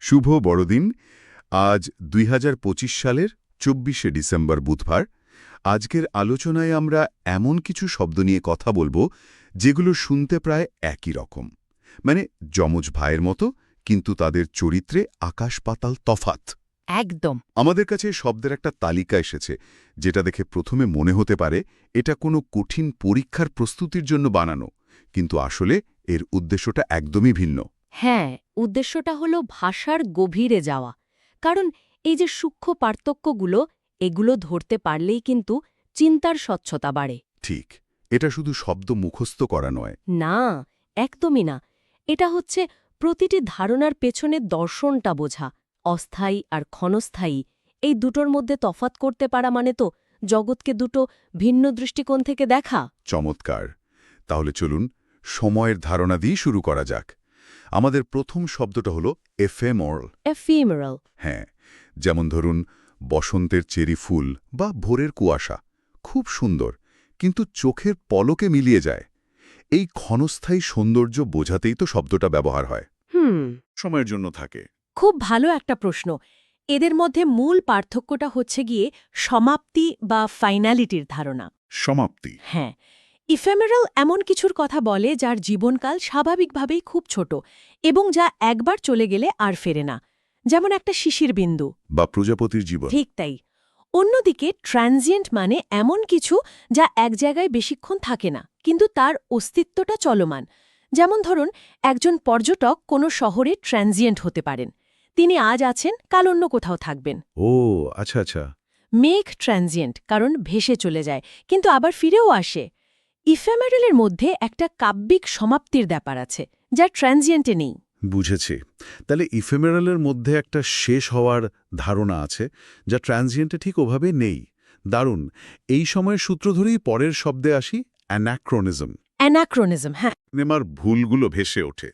শুভ বড়দিন। আজ ২০২৫ সালের ২৪শে ডিসেম্বর বুধবার। আজকের আলোচনায় আমরা এমন কিছু শব্দ নিয়ে কথা বলবো যেগুলো শুনতে প্রায় একই রকম, মানে যমজ ভাইয়ের মতো, কিন্তু তাদের চরিত্রে আকাশ-পাতাল তফাৎ। একদম। আমাদের কাছে শব্দের একটা তালিকা এসেছে, যেটা দেখে প্রথমে মনে হতে পারে এটা কোনো কঠিন পরীক্ষার প্রস্তুতির জন্য বানানো, কিন্তু আসলে এর উদ্দেশ্যটা একদমই ভিন্ন। হ্যাঁ, উদ্দেশ্যটা হলো ভাষার গভীরে যাওয়া। কারণ এই যে সূক্ষ্ম পার্থক্যগুলো, এগুলো ধরতে পারলেই কিন্তু চিন্তার স্বচ্ছতা বাড়ে। ঠিক, এটা শুধু শব্দ মুখস্থ করা নয়। না, একদমই না। এটা হচ্ছে প্রতিটি ধারণার পেছনে দর্শনটা বোঝা। অস্থায়ী আর ক্ষণস্থায়ী এই দুটোর মধ্যে তফাৎ করতে পারা মানে তো জগৎকে দুটো ভিন্ন দৃষ্টিকোণ থেকে দেখা। চমৎকার। তাহলে চলুন সময়ের ধারণা দিয়ে শুরু করা যাক। আমাদের প্রথম শব্দটা হলো এফেমরাল। এফিমেরাল। হ্যাঁ, যেমন ধরুন বসন্তের চেরি ফুল বা ভোরের কুয়াশা, খুব সুন্দর, কিন্তু চোখের পলকে মিলিয়ে যায়। এই ক্ষণস্থায়ী সৌন্দর্য বোঝাতেই তো শব্দটা ব্যবহার হয়। সময়ের জন্য থাকে। খুব ভালো একটা প্রশ্ন। এদের মধ্যে মূল পার্থক্যটা হচ্ছে গিয়ে সমাপ্তি বা ফাইনালিটির ধারণা। সমাপ্তি। হ্যাঁ, ইফেমেরাল এমন কিছুর কথা বলে যার জীবনকাল স্বাভাবিকভাবেই খুব ছোট এবং যা একবার চলে গেলে আর ফেরে না, যেমন একটা শিশির বিন্দু। বা প্রজাপতির জীবন। ঠিক তাই। অন্যদিকে ট্রানজিয়েন্ট মানে এমন কিছু যা এক জায়গায় বেশিক্ষণ থাকে না, কিন্তু তার অস্তিত্বটা চলমান। যেমন ধরুন, একজন পর্যটক কোনো শহরে ট্রানজিয়েন্ট হতে পারেন। তিনি আজ আছেন, কাল অন্য কোথাও থাকবেন। ও আচ্ছা আচ্ছা। মেঘ ট্রানজিয়েন্ট, কারণ ভেসে চলে যায়, কিন্তু আবার ফিরেও আসে। ইফেমেরালের মধ্যে একটা কাব্যিক সমাপ্তির ব্যাপার আছে, যা ট্রানজিয়েন্টে নেই। বুঝেছি। তাহলে ইফেমেরালের মধ্যে একটা শেষ হওয়ার ধারণা আছে, যা ট্রানজিয়েন্টে ঠিক ওভাবে নেই। দারুণ। এই সময়ের সূত্র ধরেই পরের শব্দে আসি, অ্যানাক্রোনিজম। অ্যানাক্রোনিজম, হ্যাঁ। সিনেমার ভুলগুলো ভেসে ওঠে।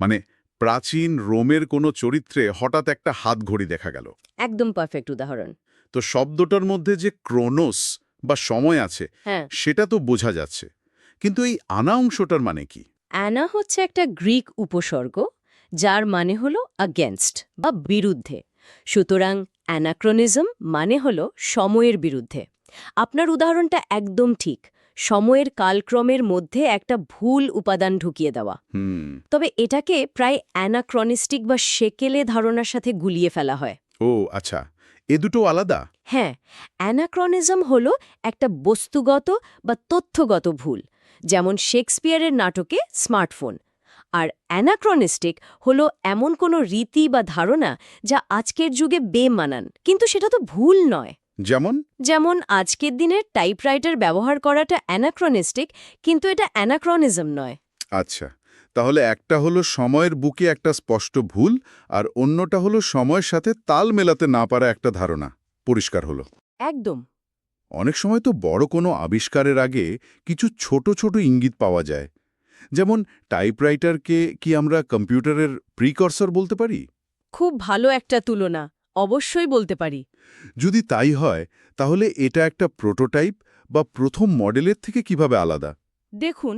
মানে প্রাচীন রোমের কোনো চরিত্রে হঠাৎ একটা হাতঘড়ি দেখা গেল। একদম পারফেক্ট উদাহরণ। তো শব্দটার মধ্যে যে ক্রোনোস বা সময় আছে, হ্যাঁ। সেটা তো বোঝা যাচ্ছে, কিন্তু এই আনা অংশটার মানে কি? অ্যানা হচ্ছে একটা গ্রিক উপসর্গ, যার মানে হল আগেনস্ট বা বিরুদ্ধে। সুতরাং অ্যানাক্রোনিজম মানে হল সময়ের বিরুদ্ধে। আপনার উদাহরণটা একদম ঠিক। সময়ের কালক্রমের মধ্যে একটা ভুল উপাদান ঢুকিয়ে দেওয়া। তবে এটাকে প্রায় অ্যানাক্রনিস্টিক বা সেকেলে ধারণার সাথে গুলিয়ে ফেলা হয়। ও আচ্ছা, এ দুটো আলাদা? হ্যাঁ, অ্যানাক্রনিজম হল একটা বস্তুগত বা তথ্যগত ভুল, যেমন শেক্সপিয়ারের নাটকে স্মার্টফোন। আর অ্যানাক্রনিস্টিক হল এমন কোনো রীতি বা ধারণা যা আজকের যুগে বেমানান, কিন্তু সেটা তো ভুল নয়। যেমন আজকের দিনের টাইপরাইটার ব্যবহার করাটা অ্যানাক্রনিস্টিক, কিন্তু এটা অ্যানাক্রনিজম নয়। আচ্ছা, তাহলে একটা হলো সময়ের বুকে একটা স্পষ্ট ভুল, আর অন্যটা হলো সময়ের সাথে তাল মেলাতে না পারা একটা ধারণা। পরিষ্কার হলো। একদম। অনেক সময় তো বড় কোনো আবিষ্কারের আগে কিছু ছোট ছোট ইঙ্গিত পাওয়া যায়। যেমন টাইপরাইটারকে কি আমরা কম্পিউটারের প্রিকর্সর বলতে পারি? খুব ভালো একটা তুলনা, অবশ্যই বলতে পারি। যদি তাই হয়, তাহলে এটা একটা প্রোটোটাইপ বা প্রথম মডেলের থেকে কিভাবে আলাদা? দেখুন,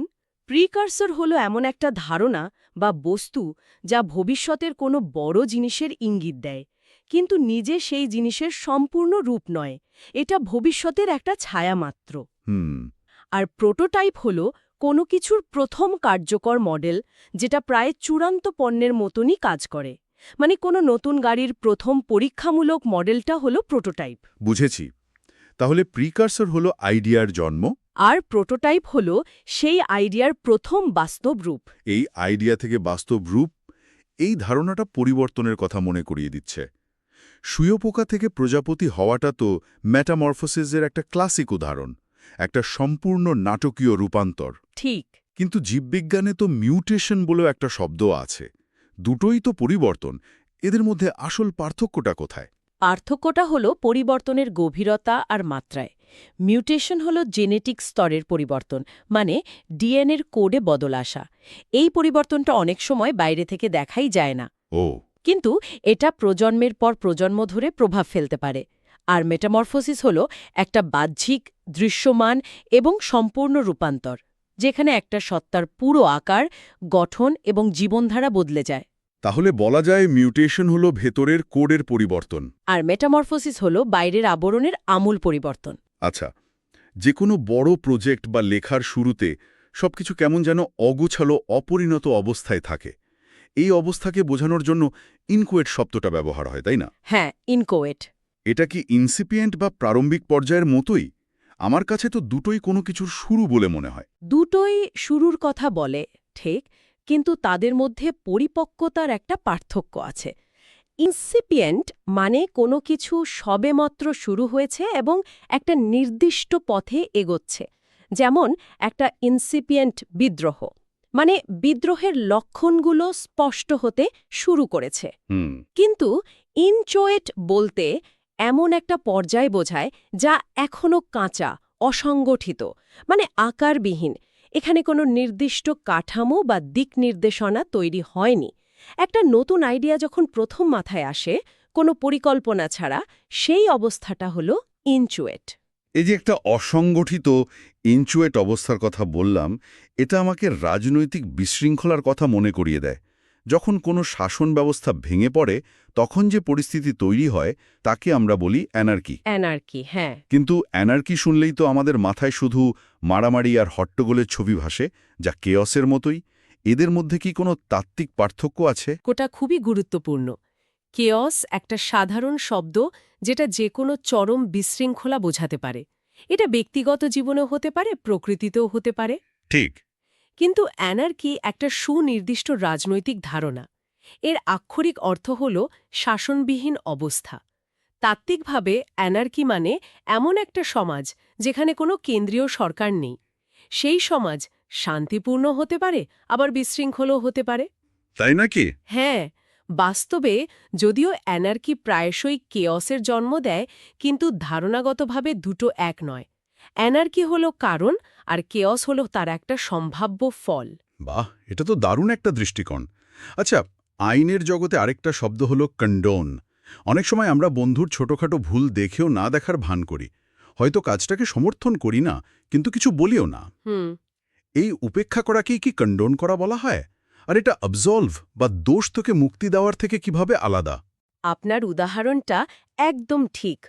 প্রিকার্সর হলো এমন একটা ধারণা বা বস্তু যা ভবিষ্যতের কোনো বড় জিনিসের ইঙ্গিত দেয়, কিন্তু নিজে সেই জিনিসের সম্পূর্ণ রূপ নয়। এটা ভবিষ্যতের একটা ছায়া মাত্র। আর প্রোটোটাইপ হলো কোনো কিছুর প্রথম কার্যকর মডেল, যেটা প্রায় চূড়ান্ত পণ্যের মতনই কাজ করে। মানে কোনো নতুন গাড়ির প্রথম পরীক্ষামূলক মডেলটা হলো প্রোটোটাইপ। বুঝেছি। তাহলে প্রিকার্সর হলো আইডিয়ার জন্ম, আর প্রোটোটাইপ হলো সেই আইডিয়ার প্রথম বাস্তব রূপ। এই আইডিয়া থেকে বাস্তব রূপ, এই ধারণাটা পরিবর্তনের কথা মনে করিয়ে দিচ্ছে। শুয়োপোকা থেকে প্রজাপতি হওয়াটা তো মেটামরফোসিসের একটা ক্লাসিক উদাহরণ, একটা সম্পূর্ণ নাটকীয় রূপান্তর। ঠিক। কিন্তু জীববিজ্ঞানে তো মিউটেশন বলেও একটা শব্দ আছে। দুটোই তো পরিবর্তন, এদের মধ্যে আসল পার্থক্যটা কোথায়? পার্থক্যটা হলো পরিবর্তনের গভীরতা আর মাত্রায়। মিউটেশন হলো জেনেটিক স্তরের পরিবর্তন, মানে ডিএনএর কোডে বদল আসা। এই পরিবর্তনটা অনেক সময় বাইরে থেকে দেখাই যায় না, ও কিন্তু এটা প্রজন্মের পর প্রজন্ম ধরে প্রভাব ফেলতে পারে। আর মেটামরফোসিস হলো একটা বাহ্যিক, দৃশ্যমান এবং সম্পূর্ণ রূপান্তর, যেখানে একটা সত্তার পুরো আকার, গঠন এবং জীবনধারা বদলে যায়। তাহলে বলা যায় মিউটেশন হলো ভেতরের কোডের পরিবর্তন। আর মেটামরফোসিস হলো বাইরের আবরণের আমূল পরিবর্তন। আচ্ছা, যে কোনো বড় প্রজেক্ট বা লেখার শুরুতে সবকিছু কেমন যেন অগোছালো অপরিণত অবস্থায় থাকে। এই অবস্থাকে বোঝানোর জন্য ইনকোয়েট শব্দটা ব্যবহার হয়, তাই না? হ্যাঁ, ইনকোয়েট। এটা কি ইনসিপিয়েন্ট বা প্রারম্ভিক পর্যায়ের মতোই? আমার কাছে তো দুটোই কোনো কিছুর শুরু বলে মনে হয়। দুটোই শুরুর কথা বলে, ঠিক, কিন্তু তাদের মধ্যে পরিপক্কতার একটা পার্থক্য আছে। ইনসিপিয়েন্ট মানে কোনো কিছু সবেমাত্র শুরু হয়েছে এবং একটা নির্দিষ্ট পথে এগোচ্ছে। যেমন একটা ইনসিপিয়েন্ট বিদ্রোহ, মানে বিদ্রোহের লক্ষণগুলো স্পষ্ট হতে শুরু করেছে। হুম। কিন্তু ইনচোয়েট বলতে এমন একটা পর্যায় বোঝায় যা এখনো কাঁচা, অসংগঠিত, মানে আকারবিহীন। এখানে কোনো নির্দিষ্ট কাঠামো বা দিক নির্দেশনা তৈরি হয়নি। একটা নতুন আইডিয়া যখন প্রথম মাথায় আসে, কোনো পরিকল্পনা ছাড়া, সেই অবস্থাটা হলো ইনচুয়েট। এই যে একটা অসংগঠিত ইনচুয়েট অবস্থার কথা বললাম, এটা আমাকে রাজনৈতিক বিশৃঙ্খলার কথা মনে করিয়ে দেয়। যখন কোনো শাসন ব্যবস্থা ভেঙে পড়ে, তখন যে পরিস্থিতি তৈরি হয় তাকে আমরা বলি অ্যানার্কি। অ্যানার্কি, হ্যাঁ। কিন্তু অ্যানার্কি শুনলেই তো আমাদের মাথায় শুধু মারামারি আর হট্টগোলের ছবি ভাসে, যা কেয়সের মতোই। এদের মধ্যে কি কোনো তাত্ত্বিক পার্থক্য আছে? কোটা খুবই গুরুত্বপূর্ণ। কেয়স একটা সাধারণ শব্দ যেটা যে কোনো চরম বিশৃঙ্খলা বোঝাতে পারে। এটা ব্যক্তিগত জীবনেও হতে পারে, প্রকৃতিতেও হতে পারে। ঠিক। কিন্তু অ্যানার্কি একটা সুনির্দিষ্ট রাজনৈতিক ধারণা। এর আক্ষরিক অর্থ হল শাসনবিহীন অবস্থা। তাত্ত্বিকভাবে অ্যানার্কি মানে এমন একটা সমাজ যেখানে কোনো কেন্দ্রীয় সরকার নেই। সেই সমাজ শান্তিপূর্ণ হতে পারে, আবার বিশৃঙ্খলও হতে পারে। তাই নাকি? হ্যাঁ, বাস্তবে যদিও অ্যানার্কি প্রায়শই কেয়সের জন্ম দেয়, কিন্তু ধারণাগতভাবে দুটো এক নয়। অ্যানার্কি হল কারণ, আর কেয়স হল তার একটা সম্ভাব্য ফল। বাহ, এটা তো দারুণ একটা দৃষ্টিকোণ। আচ্ছা, আইনের জগতে আরেকটা শব্দ হলো কন্ডোন। অনেক সময় আমরা বন্ধুর ছোটখাটো ভুল দেখেও না দেখার ভান করি। হয়তো কাজটাকে সমর্থন করি না, কিন্তু কিছু বলিও না। হুম। এই উপেক্ষা করাকেই কি কন্ডোন করা বলা হয়? আর এটা অবজলভ বা দোষ থেকে মুক্তি দেওয়ার থেকে কিভাবে আলাদা? আপনার উদাহরণটা একদম ঠিক।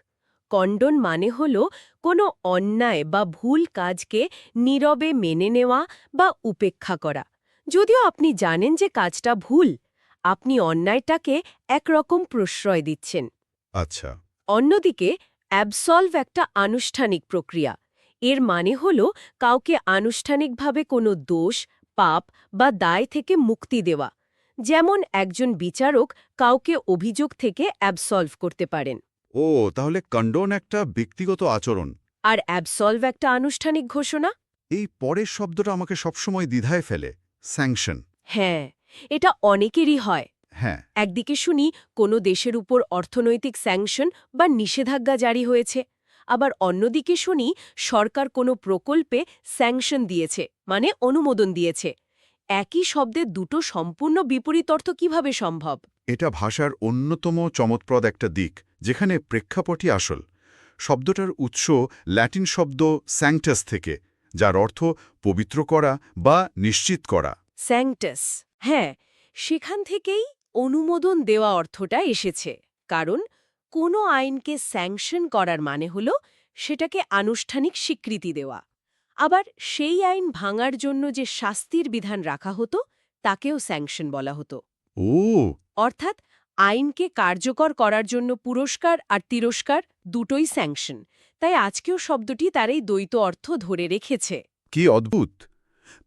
কন্ডন মানে হল কোনো অন্যায় বা ভুল কাজকে নীরবে মেনে নেওয়া বা উপেক্ষা করা। যদিও আপনি জানেন যে কাজটা ভুল, আপনি অন্যায়টাকে একরকম প্রশ্রয় দিচ্ছেন। আচ্ছা। অন্যদিকে অ্যাবসলভ একটা আনুষ্ঠানিক প্রক্রিয়া। এর মানে হল কাউকে আনুষ্ঠানিকভাবে কোনো দোষ, পাপ বা দায় থেকে মুক্তি দেওয়া। যেমন একজন বিচারক কাউকে অভিযোগ থেকে অ্যাবসলভ করতে পারেন। ও, তাহলে কন্ডোন একটা ব্যক্তিগত আচরণ। আর অ্যাবসলভ একটা আনুষ্ঠানিক ঘোষণা। এই পরের শব্দটা আমাকে সবসময় দ্বিধায় ফেলে, স্যাংশন। হ্যাঁ, এটা অনেকেরই হয়। হ্যাঁ। একদিকে শুনি কোনো দেশের উপর অর্থনৈতিক স্যাংশন বা নিষেধাজ্ঞা জারি হয়েছে, আবার অন্যদিকে শুনি সরকার কোনো প্রকল্পে স্যাংশন দিয়েছে, মানে অনুমোদন দিয়েছে। একই শব্দের দুটো সম্পূর্ণ বিপরীত অর্থ কিভাবে সম্ভব? এটা ভাষার অন্যতম চমৎপ্রদ একটা দিক, যেখানে প্রেক্ষাপটই আসল। শব্দটার উৎস ল্যাটিন শব্দ স্যাংটাস থেকে, যার অর্থ পবিত্র করা বা নিশ্চিত করা। স্যাংটাস, হ্যাঁ, সেখান থেকেই অনুমোদন দেওয়া অর্থটা এসেছে। কারণ কোনো আইনকে স্যাংশন করার মানে হল সেটাকে আনুষ্ঠানিক স্বীকৃতি দেওয়া। আবার সেই আইন ভাঙার জন্য যে শাস্তির বিধান রাখা হতো তাকেও স্যাংশন বলা হতো। ও। অর্থাৎ আইনকে কার্যকর করার জন্য পুরস্কার আর তিরস্কার দুটোই স্যাংশন। তাই আজকেও শব্দটি তার এই দ্বৈত অর্থ ধরে রেখেছে। কি অদ্ভুত!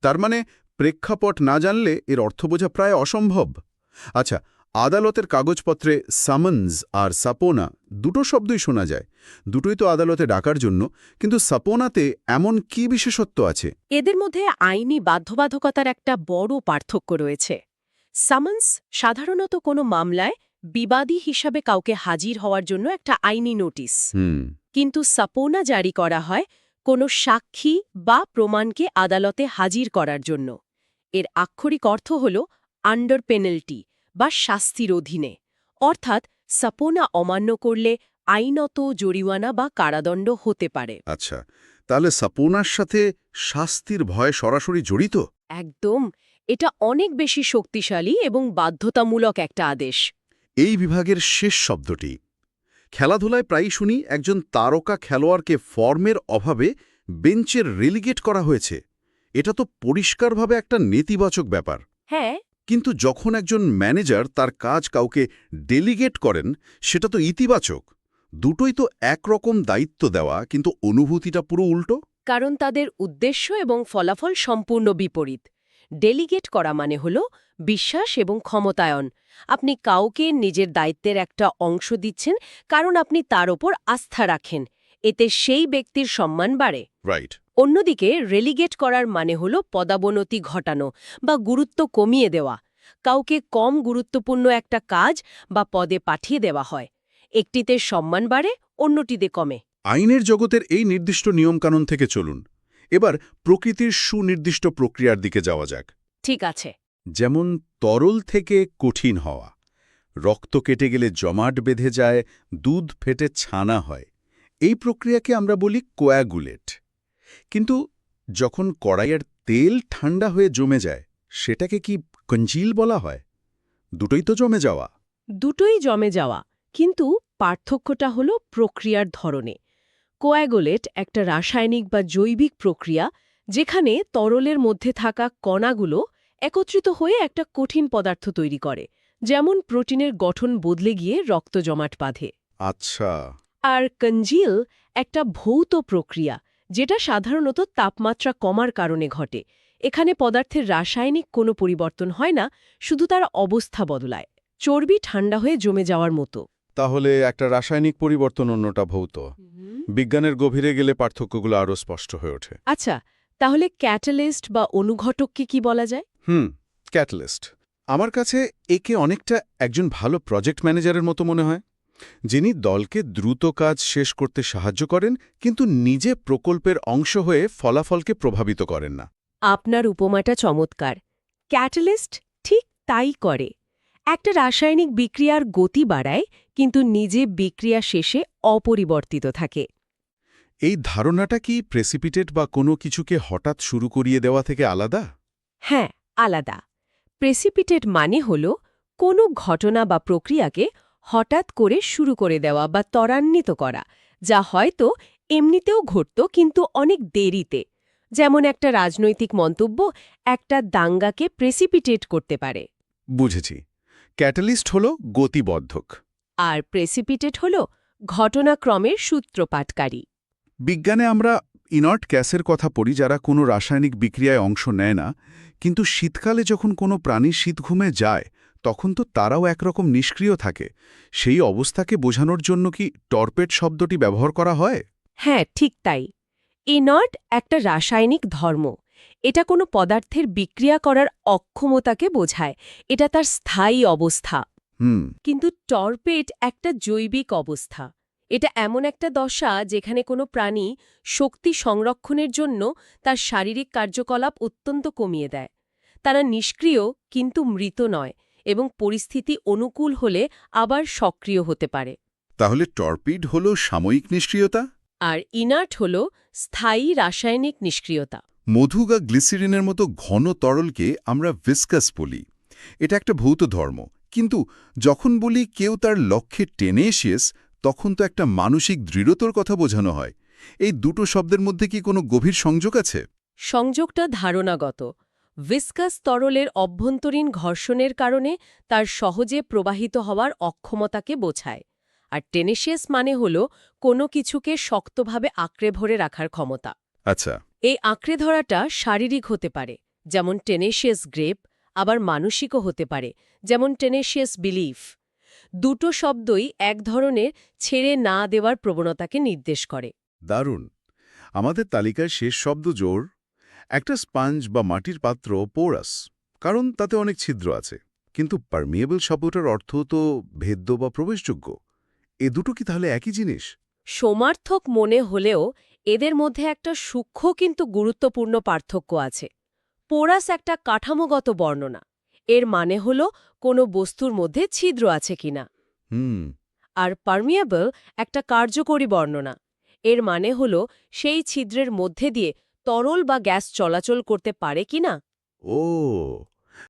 তার মানে প্রেক্ষাপট না জানলে এর অর্থ বোঝা প্রায় অসম্ভব। আচ্ছা, আদালতের কাগজপত্রে সামন্স আর সাপোনা দুটো শব্দই শোনা যায়। দুটোই তো আদালতে ডাকার জন্য, কিন্তু সাপোনাতে এমন কি বিশেষত্ব আছে? এদের মধ্যে আইনি বাধ্যবাধকতার একটা বড় পার্থক্য রয়েছে। সামন্স সাধারণত কোনো মামলায় বিবাদী হিসাবে কাউকে হাজির হওয়ার জন্য একটা আইনি নোটিশ। কিন্তু সাপোনা জারি করা হয় কোনো সাক্ষী বা প্রমাণকে আদালতে হাজির করার জন্য। এর আক্ষরিক অর্থ হল আন্ডার পেনাল্টি বা শাস্তির অধীনে। অর্থাৎ সাপোনা অমান্য করলে আইনত জরিমানা বা কারাদণ্ড হতে পারে। আচ্ছা, তাহলে সাপোনার সাথে শাস্তির ভয় সরাসরি জড়িত? একদম। এটা অনেক বেশি শক্তিশালী এবং বাধ্যতামূলক একটা আদেশ। এই বিভাগের শেষ শব্দটি খেলাধুলায় প্রায়ই শুনি একজন তারকা খেলোয়াড়কে ফর্মের অভাবে বেঞ্চের রেলিগেট করা হয়েছে। এটা তো পরিষ্কারভাবে একটা নেতিবাচক ব্যাপার। হ্যাঁ, কিন্তু যখন একজন ম্যানেজার তার কাজ কাউকে ডেলিগেট করেন, সেটা তো ইতিবাচক। দুটোই তো একরকম দায়িত্ব দেওয়া, কিন্তু অনুভূতিটা পুরো উল্টো। কারণ তাদের উদ্দেশ্য এবং ফলাফল সম্পূর্ণ বিপরীত। ডেলিগেট করা মানে হল বিশ্বাস এবং ক্ষমতায়ন। আপনি কাউকে নিজের দায়িত্বের একটা অংশ দিচ্ছেন কারণ আপনি তার ওপর আস্থা রাখেন। এতে সেই ব্যক্তির সম্মান বাড়ে। রাইট। অন্যদিকে রেলিগেট করার মানে হল পদাবনতি ঘটানো বা গুরুত্ব কমিয়ে দেওয়া। কাউকে কম গুরুত্বপূর্ণ একটা কাজ বা পদে পাঠিয়ে দেওয়া হয়। একটিতে সম্মান বাড়ে, অন্যটিতে কমে। আইনের জগতের এই নির্দিষ্ট নিয়মকানুন থেকে চলুন এবার প্রকৃতির সুনির্দিষ্ট প্রক্রিয়ার দিকে যাওয়া যাক। ঠিক আছে। যেমন তরল থেকে কঠিন হওয়া, রক্ত কেটে গেলে জমাট বেঁধে যায়, দুধ ফেটে ছানা হয়। এই প্রক্রিয়াকে আমরা বলি কোয়াগুলেট। কিন্তু যখন কড়াইয়ের তেল ঠান্ডা হয়ে জমে যায়, সেটাকে কি কঞ্জিল বলা হয়? দুটোই তো জমে যাওয়া। দুটোই জমে যাওয়া, কিন্তু পার্থক্যটা হল প্রক্রিয়ার ধরনে। কোয়াগুলেট একটা রাসায়নিক বা জৈবিক প্রক্রিয়া যেখানে তরলের মধ্যে থাকা কণাগুলো একত্রিত হয়ে একটা কঠিন পদার্থ তৈরি করে, যেমন প্রোটিনের গঠন বদলে গিয়ে রক্ত জমাট বাঁধে। আচ্ছা। আর কঞ্জিল একটা ভৌত প্রক্রিয়া যেটা সাধারণত তাপমাত্রা কমার কারণে ঘটে। এখানে পদার্থের রাসায়নিক কোনো পরিবর্তন হয় না, শুধু তার অবস্থা বদলায়, চর্বি ঠান্ডা হয়ে জমে যাওয়ার মতো। তাহলে একটা রাসায়নিক পরিবর্তন, অন্যটা ভৌত। বিজ্ঞানের গভীরে গেলে পার্থক্যগুলো আরও স্পষ্ট হয়ে ওঠে। আচ্ছা, তাহলে ক্যাটালিস্ট বা অনুঘটককে কি বলা যায়? ক্যাটালিস্ট। আমার কাছে একে অনেকটা একজন ভালো প্রজেক্ট ম্যানেজারের মতো মনে হয়, যিনি দলকে দ্রুত কাজ শেষ করতে সাহায্য করেন, কিন্তু নিজে প্রকল্পের অংশ হয়ে ফলাফলকে প্রভাবিত করেন না। আপনার উপমাটা চমৎকার। ক্যাটালিস্ট ঠিক তাই করে। একটা রাসায়নিক বিক্রিয়ার গতি বাড়ায়, কিন্তু নিজে বিক্রিয়া শেষে অপরিবর্তিত থাকে। এই ধারণাটা কি প্রেসিপিটেট বা কোনো কিছুকে হঠাৎ শুরু করিয়ে দেওয়া থেকে আলাদা? হ্যাঁ, আলাদা। প্রেসিপিটেট মানে হল কোনো ঘটনা বা প্রক্রিয়াকে হঠাৎ করে শুরু করে দেওয়া বা ত্বরান্বিত করা, যা হয়তো এমনিতেও ঘটত কিন্তু অনেক দেরিতে। যেমন একটা রাজনৈতিক মন্তব্য একটা দাঙ্গাকে প্রেসিপিটেট করতে পারে। বুঝেছি। ক্যাটালিস্ট হল গতিবর্ধক। আর প্রেসিপিটেট হল ঘটনাক্রমের সূত্রপাতকারী। বিজ্ঞানে আমরা ইনার্ট গ্যাসের কথা পড়ি, যারা কোনো রাসায়নিক বিক্রিয়ায় অংশ নেয় না, কিন্তু শীতকালে যখন কোনো প্রাণী শীতঘুমে যায়, তখন তো তারাও একরকম নিষ্ক্রিয় থাকে। সেই অবস্থাকে বোঝানোর জন্য কি টর্পেড শব্দটি ব্যবহার করা হয়? হ্যাঁ, ঠিক তাই। ইনার্ট একটা রাসায়নিক ধর্ম। এটা কোনো পদার্থের বিক্রিয়া করার অক্ষমতাকে বোঝায়। এটা তার স্থায়ী অবস্থা। কিন্তু টর্পেড একটা জৈবিক অবস্থা। এটা এমন একটা দশা যেখানে কোনো প্রাণী শক্তি সংরক্ষণের জন্য তার শারীরিক কার্যকলাপ অত্যন্ত কমিয়ে দেয়। তারা নিষ্ক্রিয় কিন্তু মৃত নয়, এবং পরিস্থিতি অনুকূল হলে আবার সক্রিয় হতে পারে। তাহলে টর্পিড হল সাময়িক নিষ্ক্রিয়তা, আর ইনার্ট হল স্থায়ী রাসায়নিক নিষ্ক্রিয়তা। মধু বা গ্লিসিরিনের মতো ঘন তরলকে আমরা ভিসকাস বলি। এটা একটা ভৌত ধর্ম, কিন্তু যখন বলি কেউ তার লক্ষ্যে টেনেশিয়াস, তখন তো একটা মানসিক দৃঢ়তার কথা বোঝানো হয়। এই দুটো শব্দের মধ্যে কি কোনো গভীর সংযোগ আছে? সংযোগটা ধারণাগত। ভিসকাস তরলের অভ্যন্তরীণ ঘর্ষণের কারণে তার সহজে প্রবাহিত হওয়ার অক্ষমতাকে বোঝায়। আর টেনেশিয়াস মানে হল কোনো কিছুকে শক্তভাবে আঁকড়ে ধরে রাখার ক্ষমতা। আচ্ছা। এই আঁকড়ে ধরাটা শারীরিক হতে পারে, যেমন টেনেশিয়াস গ্রেপ, আবার মানসিকও হতে পারে, যেমন টেনেশিয়াস বিলিফ। দুটো শব্দই এক ধরনের ছেড়ে না দেওয়ার প্রবণতাকে নির্দেশ করে। দারুণ। আমাদের তালিকায় শেষ শব্দ জোর। একটা স্পঞ্জ বা মাটির পাত্র পোরাস, কারণ তাতে অনেক ছিদ্র আছে। কিন্তু পারমিয়েবল শব্দটার অর্থ তো ভেদ্য বা প্রবেশযোগ্য। এ দুটো কি তাহলে একই জিনিস? সমার্থক মনে হলেও এদের মধ্যে একটা সূক্ষ্ম কিন্তু গুরুত্বপূর্ণ পার্থক্য আছে। পোরাস একটা কাঠামোগত বর্ণনা। এর মানে হল কোনো বস্তুর মধ্যে ছিদ্র আছে কিনা। আর পারমিয়েবল একটা কার্যকরী বর্ণনা। এর মানে হল সেই ছিদ্রের মধ্যে দিয়ে তরল বা গ্যাস চলাচল করতে পারে কিনা। ও,